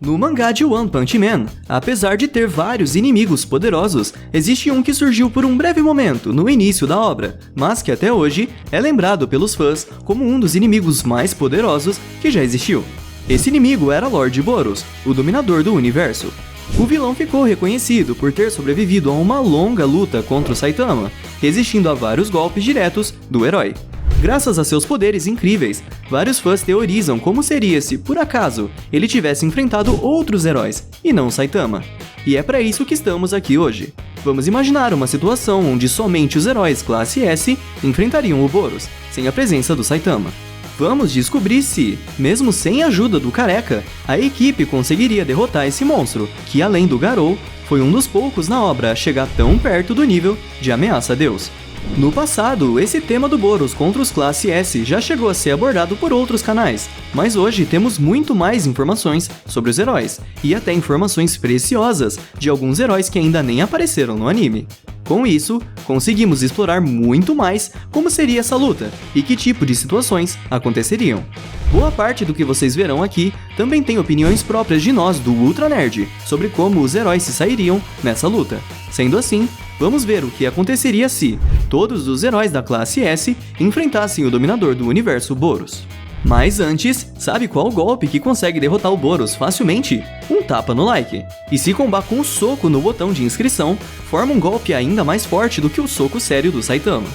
No mangá de One Punch Man, apesar de ter vários inimigos poderosos, existe um que surgiu por um breve momento no início da obra, mas que até hoje é lembrado pelos fãs como um dos inimigos mais poderosos que já existiu. Esse inimigo era Lord Boros, o dominador do universo. O vilão ficou reconhecido por ter sobrevivido a uma longa luta contra o Saitama, resistindo a vários golpes diretos do herói. Graças a seus poderes incríveis, vários fãs teorizam como seria se, por acaso, ele tivesse enfrentado outros heróis, e não Saitama. E é para isso que estamos aqui hoje. Vamos imaginar uma situação onde somente os heróis classe S enfrentariam o Boros, sem a presença do Saitama. Vamos descobrir se, mesmo sem a ajuda do Careca, a equipe conseguiria derrotar esse monstro, que além do Garou, foi um dos poucos na obra a chegar tão perto do nível de ameaça a Deus. No passado, esse tema do Boros contra os classe S já chegou a ser abordado por outros canais, mas hoje temos muito mais informações sobre os heróis, e até informações preciosas de alguns heróis que ainda nem apareceram no anime. Com isso, conseguimos explorar muito mais como seria essa luta e que tipo de situações aconteceriam. Boa parte do que vocês verão aqui também tem opiniões próprias de nós do Ultra Nerd sobre como os heróis se sairiam nessa luta. Sendo assim, vamos ver o que aconteceria se todos os heróis da classe S enfrentassem o dominador do universo Boros. Mas antes, sabe qual golpe que consegue derrotar o Boros facilmente? Um tapa no like. E se combar com um soco no botão de inscrição, forma um golpe ainda mais forte do que o soco sério do Saitama.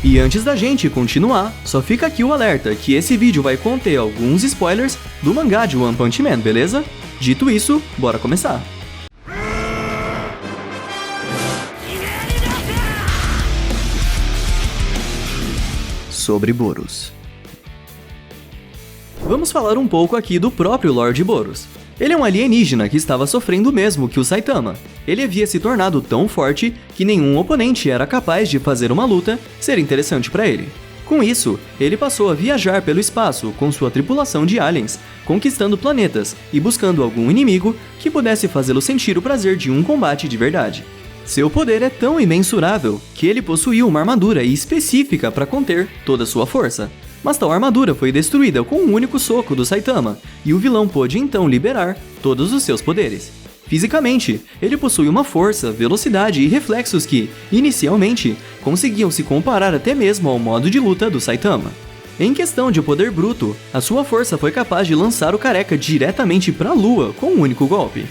E antes da gente continuar, só fica aqui o alerta que esse vídeo vai conter alguns spoilers do mangá de One Punch Man, beleza? Dito isso, bora começar! Sobre Boros. Vamos falar um pouco aqui do próprio Lord Boros. Ele é um alienígena que estava sofrendo o mesmo que o Saitama. Ele havia se tornado tão forte que nenhum oponente era capaz de fazer uma luta ser interessante para ele. Com isso, ele passou a viajar pelo espaço com sua tripulação de aliens, conquistando planetas e buscando algum inimigo que pudesse fazê-lo sentir o prazer de um combate de verdade. Seu poder é tão imensurável que ele possuía uma armadura específica para conter toda sua força. Mas tal armadura foi destruída com um único soco do Saitama, e o vilão pôde então liberar todos os seus poderes. Fisicamente, ele possui uma força, velocidade e reflexos que, inicialmente, conseguiam se comparar até mesmo ao modo de luta do Saitama. Em questão de poder bruto, a sua força foi capaz de lançar o Careca diretamente para a lua com um único golpe.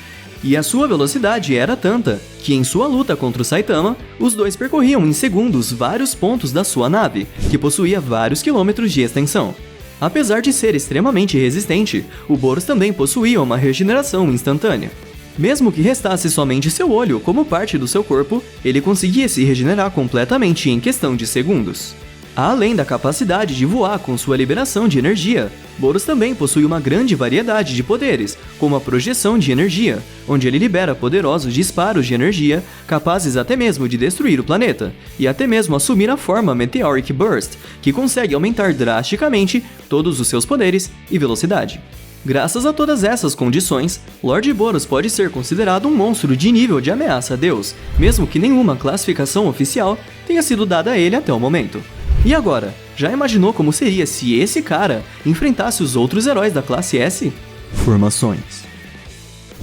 E a sua velocidade era tanta que em sua luta contra o Saitama, os dois percorriam em segundos vários pontos da sua nave, que possuía vários quilômetros de extensão. Apesar de ser extremamente resistente, o Boros também possuía uma regeneração instantânea. Mesmo que restasse somente seu olho como parte do seu corpo, ele conseguia se regenerar completamente em questão de segundos. Além da capacidade de voar com sua liberação de energia, Boros também possui uma grande variedade de poderes, como a projeção de energia, onde ele libera poderosos disparos de energia capazes até mesmo de destruir o planeta, e até mesmo assumir a forma Meteoric Burst, que consegue aumentar drasticamente todos os seus poderes e velocidade. Graças a todas essas condições, Lord Boros pode ser considerado um monstro de nível de ameaça a Deus, mesmo que nenhuma classificação oficial tenha sido dada a ele até o momento. E agora, já imaginou como seria se esse cara enfrentasse os outros heróis da classe S? Formações.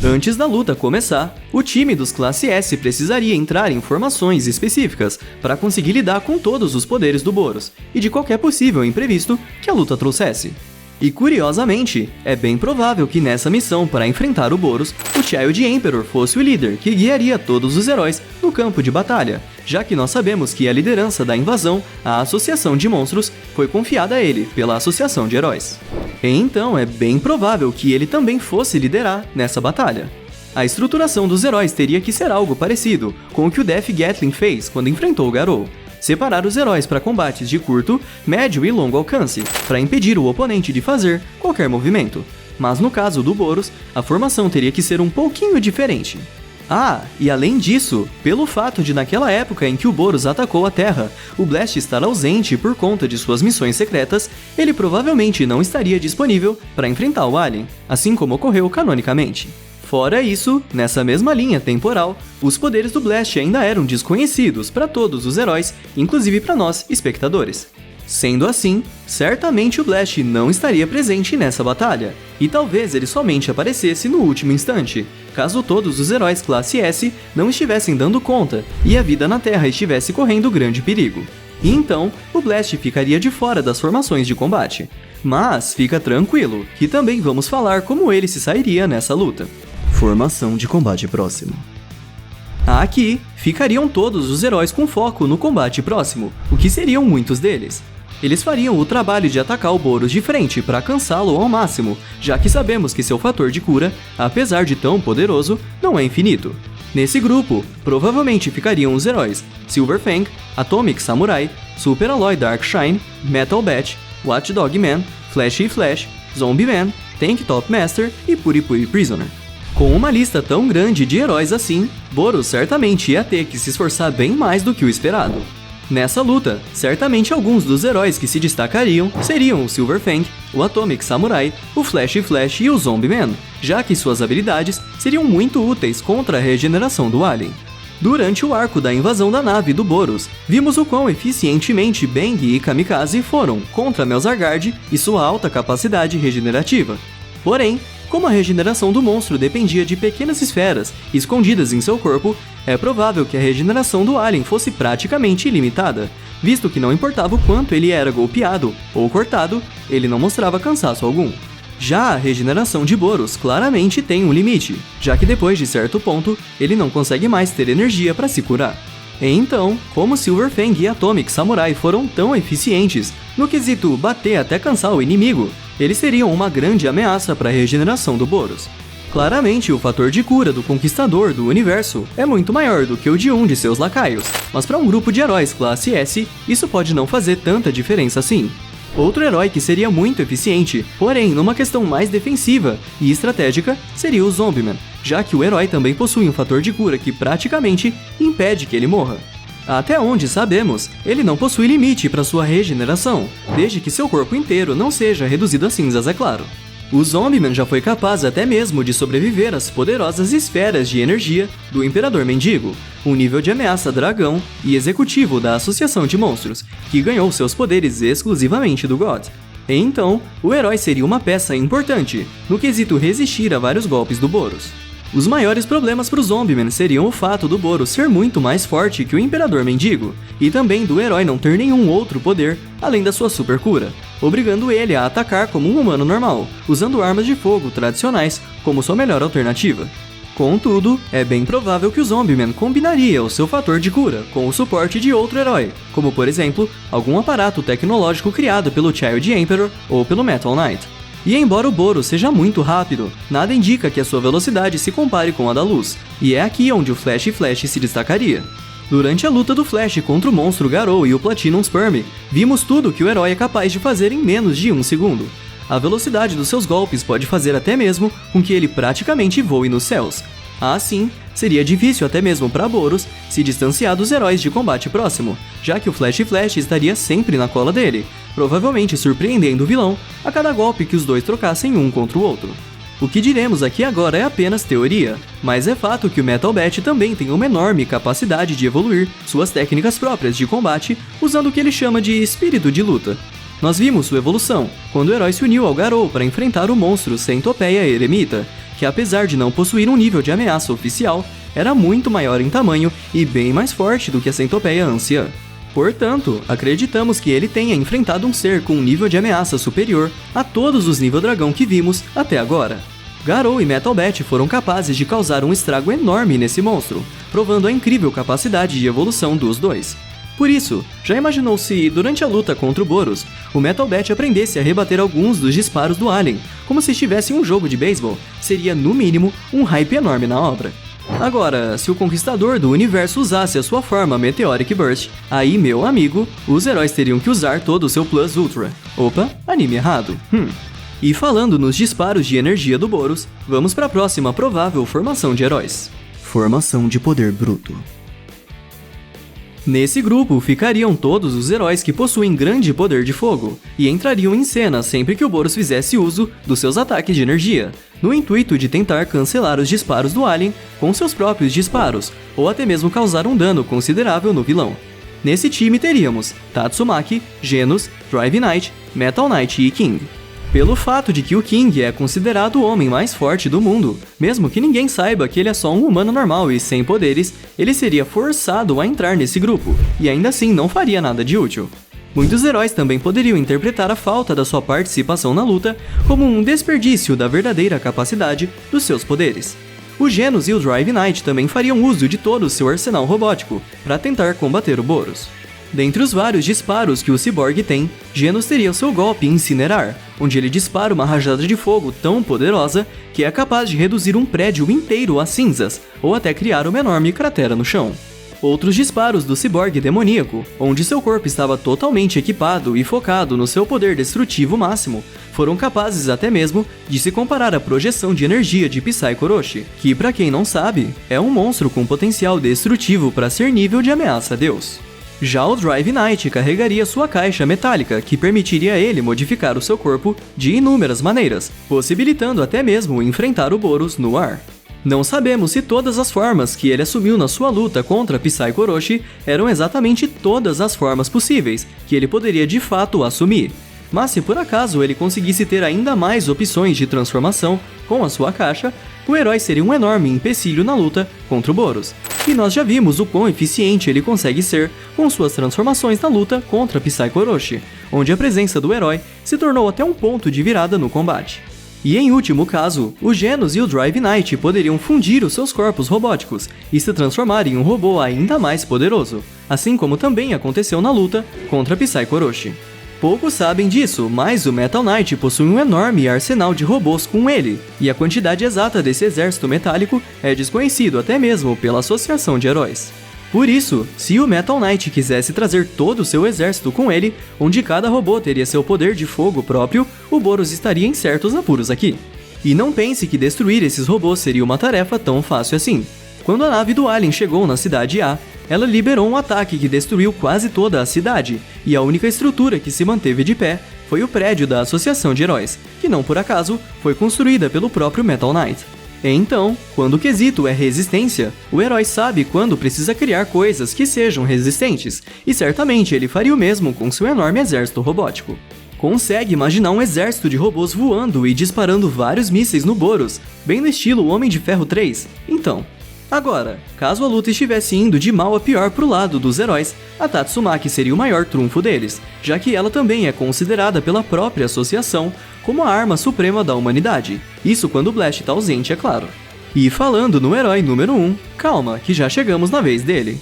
Antes da luta começar, o time dos classe S precisaria entrar em formações específicas para conseguir lidar com todos os poderes do Boros e de qualquer possível imprevisto que a luta trouxesse. E curiosamente, é bem provável que nessa missão para enfrentar o Boros, o Child Emperor fosse o líder que guiaria todos os heróis no campo de batalha, já que nós sabemos que a liderança da invasão à Associação de Monstros foi confiada a ele pela Associação de Heróis. Então é bem provável que ele também fosse liderar nessa batalha. A estruturação dos heróis teria que ser algo parecido com o que o Death Gatling fez quando enfrentou o Garou. Separar os heróis para combates de curto, médio e longo alcance, para impedir o oponente de fazer qualquer movimento. Mas no caso do Boros, a formação teria que ser um pouquinho diferente. Ah, e além disso, pelo fato de naquela época em que o Boros atacou a Terra, o Blast estar ausente por conta de suas missões secretas, ele provavelmente não estaria disponível para enfrentar o Alien, assim como ocorreu canonicamente. Fora isso, nessa mesma linha temporal, os poderes do Blast ainda eram desconhecidos para todos os heróis, inclusive para nós, espectadores. Sendo assim, certamente o Blast não estaria presente nessa batalha, e talvez ele somente aparecesse no último instante, caso todos os heróis classe S não estivessem dando conta e a vida na Terra estivesse correndo grande perigo. E então, o Blast ficaria de fora das formações de combate. Mas fica tranquilo, que também vamos falar como ele se sairia nessa luta. Formação de combate próximo. Aqui, ficariam todos os heróis com foco no combate próximo, o que seriam muitos deles. Eles fariam o trabalho de atacar o Boros de frente para cansá-lo ao máximo, já que sabemos que seu fator de cura, apesar de tão poderoso, não é infinito. Nesse grupo, provavelmente ficariam os heróis Silver Fang, Atomic Samurai, Super Alloy Darkshine, Metal Bat, Watchdog Man, Flashy Flash, Zombie Man, Tank Top Master e Puri Puri Prisoner. Com uma lista tão grande de heróis assim, Boros certamente ia ter que se esforçar bem mais do que o esperado. Nessa luta, certamente alguns dos heróis que se destacariam seriam o Silver Fang, o Atomic Samurai, o Flashy Flash e o Zombie Man, já que suas habilidades seriam muito úteis contra a regeneração do Alien. Durante o arco da invasão da nave do Boros, vimos o quão eficientemente Bang e Kamikaze foram contra Melzargard e sua alta capacidade regenerativa. Porém, como a regeneração do monstro dependia de pequenas esferas escondidas em seu corpo, é provável que a regeneração do Alien fosse praticamente ilimitada, visto que não importava o quanto ele era golpeado ou cortado, ele não mostrava cansaço algum. Já a regeneração de Boros claramente tem um limite, já que depois de certo ponto, ele não consegue mais ter energia para se curar. Então, como Silver Fang e Atomic Samurai foram tão eficientes no quesito bater até cansar o inimigo, eles seriam uma grande ameaça para a regeneração do Boros. Claramente, o fator de cura do Conquistador do Universo é muito maior do que o de um de seus lacaios, mas para um grupo de heróis classe S, isso pode não fazer tanta diferença assim. Outro herói que seria muito eficiente, porém numa questão mais defensiva e estratégica, seria o Zombie Man, já que o herói também possui um fator de cura que praticamente impede que ele morra. Até onde sabemos, ele não possui limite para sua regeneração, desde que seu corpo inteiro não seja reduzido a cinzas, é claro. O Zombie-Man já foi capaz até mesmo de sobreviver às poderosas esferas de energia do Imperador Mendigo, um nível de ameaça dragão e executivo da Associação de Monstros, que ganhou seus poderes exclusivamente do God. Então, o herói seria uma peça importante no quesito resistir a vários golpes do Boros. Os maiores problemas para o Zombie-Man seriam o fato do Boros ser muito mais forte que o Imperador Mendigo, e também do herói não ter nenhum outro poder além da sua super cura, obrigando ele a atacar como um humano normal, usando armas de fogo tradicionais como sua melhor alternativa. Contudo, é bem provável que o Zombie-Man combinaria o seu fator de cura com o suporte de outro herói, como por exemplo, algum aparato tecnológico criado pelo Child Emperor ou pelo Metal Knight. E embora o Boros seja muito rápido, nada indica que a sua velocidade se compare com a da luz, e é aqui onde o Flash se destacaria. Durante a luta do Flash contra o monstro Garou e o Platinum Sperm, vimos tudo que o herói é capaz de fazer em menos de 1 segundo. A velocidade dos seus golpes pode fazer até mesmo com que ele praticamente voe nos céus. Assim, seria difícil até mesmo para Boros se distanciar dos heróis de combate próximo, já que o Flash estaria sempre na cola dele, provavelmente surpreendendo o vilão a cada golpe que os dois trocassem um contra o outro. O que diremos aqui agora é apenas teoria, mas é fato que o Metal Bat também tem uma enorme capacidade de evoluir suas técnicas próprias de combate usando o que ele chama de espírito de luta. Nós vimos sua evolução quando o herói se uniu ao Garou para enfrentar o monstro Centopeia Eremita, que apesar de não possuir um nível de ameaça oficial, era muito maior em tamanho e bem mais forte do que a Centopeia Anciã. Portanto, acreditamos que ele tenha enfrentado um ser com um nível de ameaça superior a todos os nível dragão que vimos até agora. Garou e Metal Bat foram capazes de causar um estrago enorme nesse monstro, provando a incrível capacidade de evolução dos dois. Por isso, já imaginou se, durante a luta contra o Boros, o Metal Bat aprendesse a rebater alguns dos disparos do Alien, como se estivesse em um jogo de beisebol? Seria, no mínimo, um hype enorme na obra. Agora, se o Conquistador do Universo usasse a sua forma Meteoric Burst, aí, meu amigo, os heróis teriam que usar todo o seu Plus Ultra. Opa, anime errado. E falando nos disparos de energia do Boros, vamos para a próxima provável formação de heróis. Formação de poder bruto. Nesse grupo ficariam todos os heróis que possuem grande poder de fogo, e entrariam em cena sempre que o Boros fizesse uso dos seus ataques de energia, no intuito de tentar cancelar os disparos do Alien com seus próprios disparos, ou até mesmo causar um dano considerável no vilão. Nesse time teríamos Tatsumaki, Genos, Drive Knight, Metal Knight e King. Pelo fato de que o King é considerado o homem mais forte do mundo, mesmo que ninguém saiba que ele é só um humano normal e sem poderes, ele seria forçado a entrar nesse grupo, e ainda assim não faria nada de útil. Muitos heróis também poderiam interpretar a falta da sua participação na luta como um desperdício da verdadeira capacidade dos seus poderes. O Genos e o Drive Knight também fariam uso de todo o seu arsenal robótico para tentar combater o Boros. Dentre os vários disparos que o Cyborg tem, Genos teria o seu golpe Incinerar, onde ele dispara uma rajada de fogo tão poderosa que é capaz de reduzir um prédio inteiro a cinzas, ou até criar uma enorme cratera no chão. Outros disparos do Cyborg demoníaco, onde seu corpo estava totalmente equipado e focado no seu poder destrutivo máximo, foram capazes até mesmo de se comparar à projeção de energia de Psycho Orochi, que, para quem não sabe, é um monstro com potencial destrutivo para ser nível de ameaça a Deus. Já o Drive Knight carregaria sua caixa metálica, que permitiria a ele modificar o seu corpo de inúmeras maneiras, possibilitando até mesmo enfrentar o Boros no ar. Não sabemos se todas as formas que ele assumiu na sua luta contra Psycho Orochi eram exatamente todas as formas possíveis que ele poderia de fato assumir, mas se por acaso ele conseguisse ter ainda mais opções de transformação com a sua caixa, o herói seria um enorme empecilho na luta contra o Boros. E nós já vimos o quão eficiente ele consegue ser com suas transformações na luta contra Psycho Orochi, onde a presença do herói se tornou até um ponto de virada no combate. E em último caso, o Genos e o Drive Knight poderiam fundir os seus corpos robóticos e se transformar em um robô ainda mais poderoso, assim como também aconteceu na luta contra Psycho Orochi. Poucos sabem disso, mas o Metal Knight possui um enorme arsenal de robôs com ele, e a quantidade exata desse exército metálico é desconhecido até mesmo pela Associação de Heróis. Por isso, se o Metal Knight quisesse trazer todo o seu exército com ele, onde cada robô teria seu poder de fogo próprio, o Boros estaria em certos apuros aqui. E não pense que destruir esses robôs seria uma tarefa tão fácil assim. Quando a nave do Alien chegou na cidade A, ela liberou um ataque que destruiu quase toda a cidade, e a única estrutura que se manteve de pé foi o prédio da Associação de Heróis, que não por acaso foi construída pelo próprio Metal Knight. Então, quando o quesito é resistência, o herói sabe quando precisa criar coisas que sejam resistentes, e certamente ele faria o mesmo com seu enorme exército robótico. Consegue imaginar um exército de robôs voando e disparando vários mísseis no Boros, bem no estilo Homem de Ferro 3? Então, agora, caso a luta estivesse indo de mal a pior pro lado dos heróis, a Tatsumaki seria o maior trunfo deles, já que ela também é considerada pela própria associação como a arma suprema da humanidade. Isso quando o Blast tá ausente, é claro. E falando no herói número 1, calma, que já chegamos na vez dele.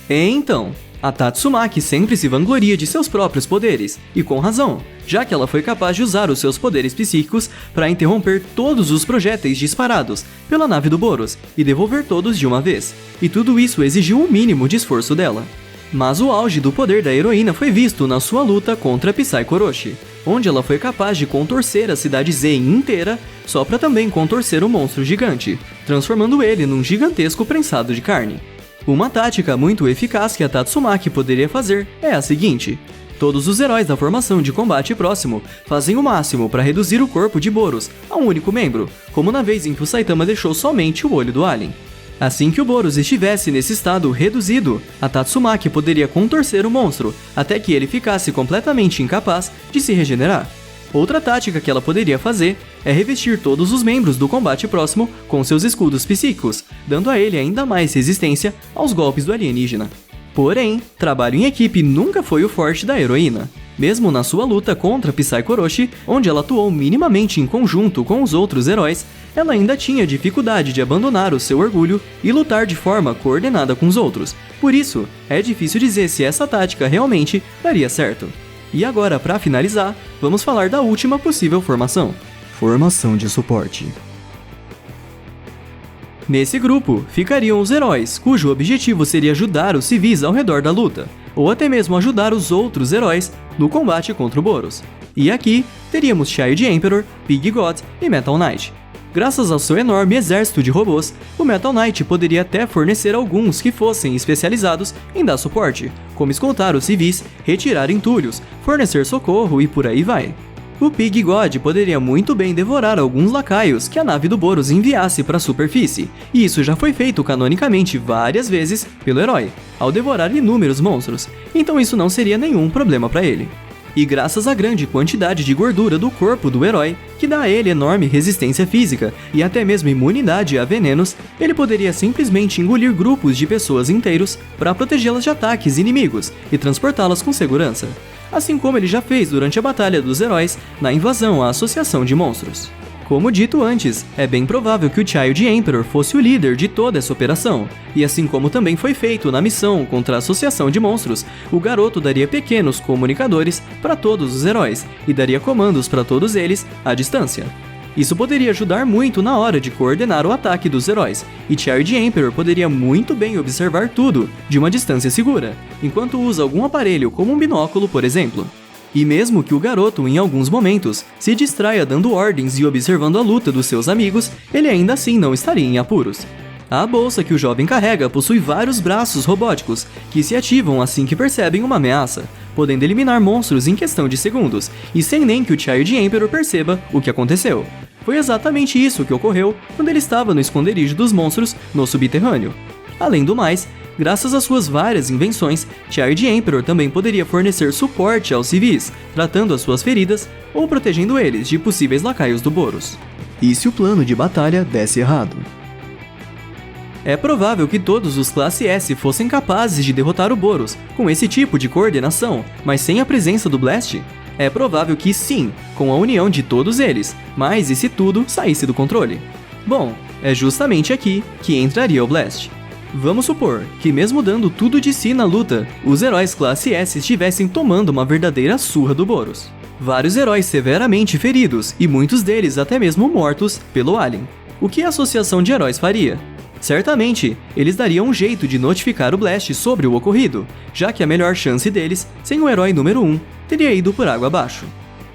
Então, a Tatsumaki sempre se vangloria de seus próprios poderes, e com razão, já que ela foi capaz de usar os seus poderes psíquicos para interromper todos os projéteis disparados pela nave do Boros e devolver todos de uma vez, e tudo isso exigiu um mínimo de esforço dela. Mas o auge do poder da heroína foi visto na sua luta contra Psycho Orochi, onde ela foi capaz de contorcer a cidade Zen inteira só para também contorcer o monstro gigante, transformando ele num gigantesco prensado de carne. Uma tática muito eficaz que a Tatsumaki poderia fazer é a seguinte: todos os heróis da formação de combate próximo fazem o máximo para reduzir o corpo de Boros a um único membro, como na vez em que o Saitama deixou somente o olho do Alien. Assim que o Boros estivesse nesse estado reduzido, a Tatsumaki poderia contorcer o monstro até que ele ficasse completamente incapaz de se regenerar. Outra tática que ela poderia fazer é revestir todos os membros do combate próximo com seus escudos psíquicos, dando a ele ainda mais resistência aos golpes do alienígena. Porém, trabalho em equipe nunca foi o forte da heroína. Mesmo na sua luta contra Psycho Orochi, onde ela atuou minimamente em conjunto com os outros heróis, ela ainda tinha dificuldade de abandonar o seu orgulho e lutar de forma coordenada com os outros. Por isso, é difícil dizer se essa tática realmente daria certo. E agora, para finalizar, vamos falar da última possível formação: formação de suporte. Nesse grupo, ficariam os heróis, cujo objetivo seria ajudar os civis ao redor da luta, ou até mesmo ajudar os outros heróis no combate contra o Boros. E aqui, teríamos Child Emperor, Pig God e Metal Knight. Graças ao seu enorme exército de robôs, o Metal Knight poderia até fornecer alguns que fossem especializados em dar suporte, como escoltar os civis, retirar entulhos, fornecer socorro e por aí vai. O Pig God poderia muito bem devorar alguns lacaios que a nave do Boros enviasse para a superfície, e isso já foi feito canonicamente várias vezes pelo herói, ao devorar inúmeros monstros, então isso não seria nenhum problema para ele. E graças à grande quantidade de gordura do corpo do herói, que dá a ele enorme resistência física e até mesmo imunidade a venenos, ele poderia simplesmente engolir grupos de pessoas inteiros para protegê-las de ataques inimigos e transportá-las com segurança, assim como ele já fez durante a Batalha dos Heróis na invasão à Associação de Monstros. Como dito antes, é bem provável que o Child Emperor fosse o líder de toda essa operação, e assim como também foi feito na missão contra a Associação de Monstros, o garoto daria pequenos comunicadores para todos os heróis e daria comandos para todos eles à distância. Isso poderia ajudar muito na hora de coordenar o ataque dos heróis, e Child Emperor poderia muito bem observar tudo de uma distância segura, enquanto usa algum aparelho como um binóculo, por exemplo. E mesmo que o garoto, em alguns momentos, se distraia dando ordens e observando a luta dos seus amigos, ele ainda assim não estaria em apuros. A bolsa que o jovem carrega possui vários braços robóticos, que se ativam assim que percebem uma ameaça, podendo eliminar monstros em questão de segundos, e sem nem que o Child Emperor perceba o que aconteceu. Foi exatamente isso que ocorreu quando ele estava no esconderijo dos monstros no subterrâneo. Além do mais, graças às suas várias invenções, Child Emperor também poderia fornecer suporte aos civis, tratando as suas feridas ou protegendo eles de possíveis lacaios do Boros. E se o plano de batalha desse errado? É provável que todos os Classe S fossem capazes de derrotar o Boros com esse tipo de coordenação, mas sem a presença do Blast? É provável que sim, com a união de todos eles, mas e se tudo saísse do controle? Bom, é justamente aqui que entraria o Blast. Vamos supor que mesmo dando tudo de si na luta, os heróis Classe S estivessem tomando uma verdadeira surra do Boros. Vários heróis severamente feridos e muitos deles até mesmo mortos pelo Alien. O que a Associação de Heróis faria? Certamente, eles dariam um jeito de notificar o Blast sobre o ocorrido, já que a melhor chance deles, sem o herói número 1, teria ido por água abaixo.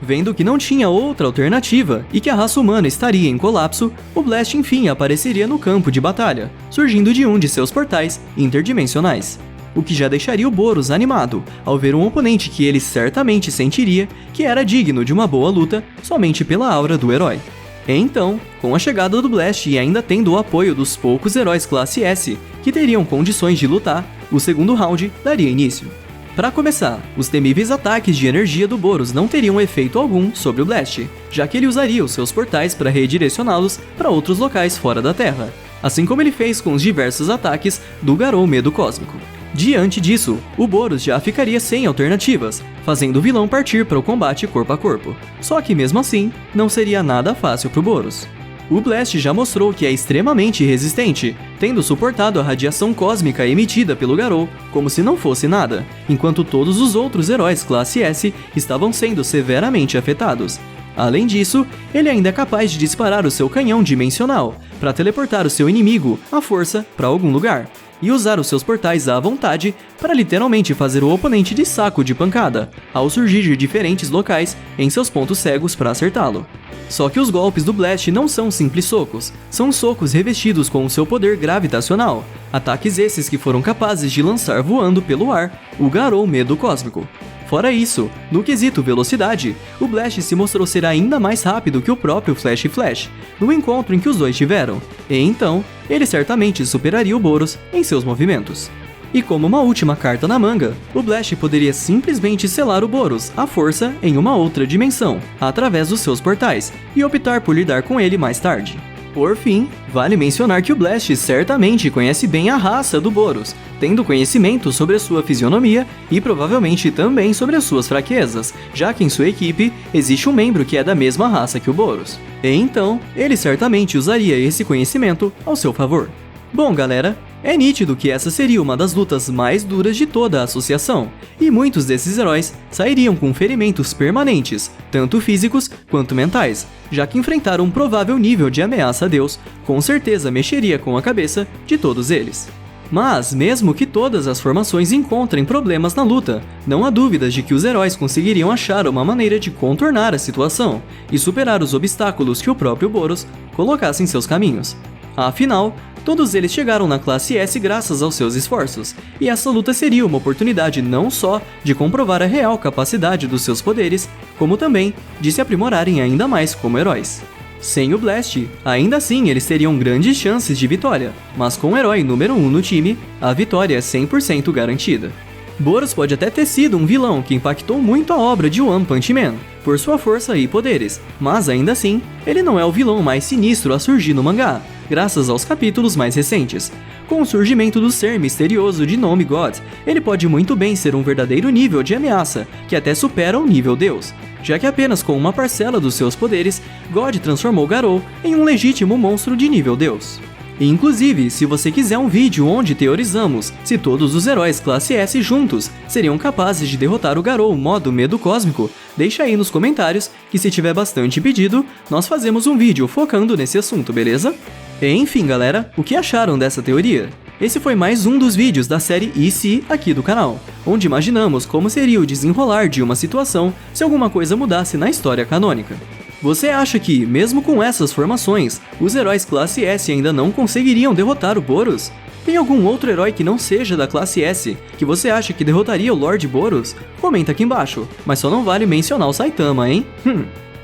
Vendo que não tinha outra alternativa e que a raça humana estaria em colapso, o Blast enfim apareceria no campo de batalha, surgindo de um de seus portais interdimensionais. O que já deixaria o Boros animado, ao ver um oponente que ele certamente sentiria que era digno de uma boa luta somente pela aura do herói. E então, com a chegada do Blast e ainda tendo o apoio dos poucos heróis Classe S que teriam condições de lutar, o segundo round daria início. Para começar, os temíveis ataques de energia do Boros não teriam efeito algum sobre o Blast, já que ele usaria os seus portais para redirecioná-los para outros locais fora da Terra, assim como ele fez com os diversos ataques do Garou Medo Cósmico. Diante disso, o Boros já ficaria sem alternativas, fazendo o vilão partir para o combate corpo a corpo. Só que mesmo assim, não seria nada fácil para o Boros. O Blast já mostrou que é extremamente resistente, tendo suportado a radiação cósmica emitida pelo Garou como se não fosse nada, enquanto todos os outros heróis Classe S estavam sendo severamente afetados. Além disso, ele ainda é capaz de disparar o seu canhão dimensional para teleportar o seu inimigo à força para algum lugar, e usar os seus portais à vontade para literalmente fazer o oponente de saco de pancada, ao surgir de diferentes locais em seus pontos cegos para acertá-lo. Só que os golpes do Blast não são simples socos, são socos revestidos com o seu poder gravitacional, ataques esses que foram capazes de lançar voando pelo ar o Garou Medo Cósmico. Fora isso, no quesito velocidade, o Blast se mostrou ser ainda mais rápido que o próprio Flash, no encontro em que os dois tiveram, e então, ele certamente superaria o Boros em seus movimentos. E como uma última carta na manga, o Blast poderia simplesmente selar o Boros à força em uma outra dimensão, através dos seus portais, e optar por lidar com ele mais tarde. Por fim, vale mencionar que o Blast certamente conhece bem a raça do Boros, tendo conhecimento sobre a sua fisionomia e provavelmente também sobre as suas fraquezas, já que em sua equipe existe um membro que é da mesma raça que o Boros. E então, ele certamente usaria esse conhecimento ao seu favor. Bom galera, é nítido que essa seria uma das lutas mais duras de toda a associação, e muitos desses heróis sairiam com ferimentos permanentes, tanto físicos quanto mentais, já que enfrentar um provável nível de ameaça a Deus com certeza mexeria com a cabeça de todos eles. Mas, mesmo que todas as formações encontrem problemas na luta, não há dúvidas de que os heróis conseguiriam achar uma maneira de contornar a situação e superar os obstáculos que o próprio Boros colocasse em seus caminhos. Afinal, todos eles chegaram na Classe S graças aos seus esforços, e essa luta seria uma oportunidade não só de comprovar a real capacidade dos seus poderes, como também de se aprimorarem ainda mais como heróis. Sem o Blast, ainda assim eles teriam grandes chances de vitória, mas com o herói número 1 no time, a vitória é 100% garantida. Boros pode até ter sido um vilão que impactou muito a obra de One Punch Man, por sua força e poderes, mas ainda assim, ele não é o vilão mais sinistro a surgir no mangá, graças aos capítulos mais recentes. Com o surgimento do ser misterioso de nome God, ele pode muito bem ser um verdadeiro nível de ameaça, que até supera o nível Deus, já que apenas com uma parcela dos seus poderes, God transformou Garou em um legítimo monstro de nível Deus. Inclusive, se você quiser um vídeo onde teorizamos se todos os heróis classe S juntos seriam capazes de derrotar o Garou modo medo cósmico, deixa aí nos comentários que se tiver bastante pedido, nós fazemos um vídeo focando nesse assunto, beleza? E, enfim galera, o que acharam dessa teoria? Esse foi mais um dos vídeos da série E Se aqui do canal, onde imaginamos como seria o desenrolar de uma situação se alguma coisa mudasse na história canônica. Você acha que, mesmo com essas formações, os heróis classe S ainda não conseguiriam derrotar o Boros? Tem algum outro herói que não seja da classe S que você acha que derrotaria o Lord Boros? Comenta aqui embaixo, mas só não vale mencionar o Saitama, hein?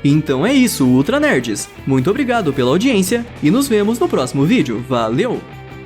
Então é isso, Ultra Nerds. Muito obrigado pela audiência e nos vemos no próximo vídeo. Valeu!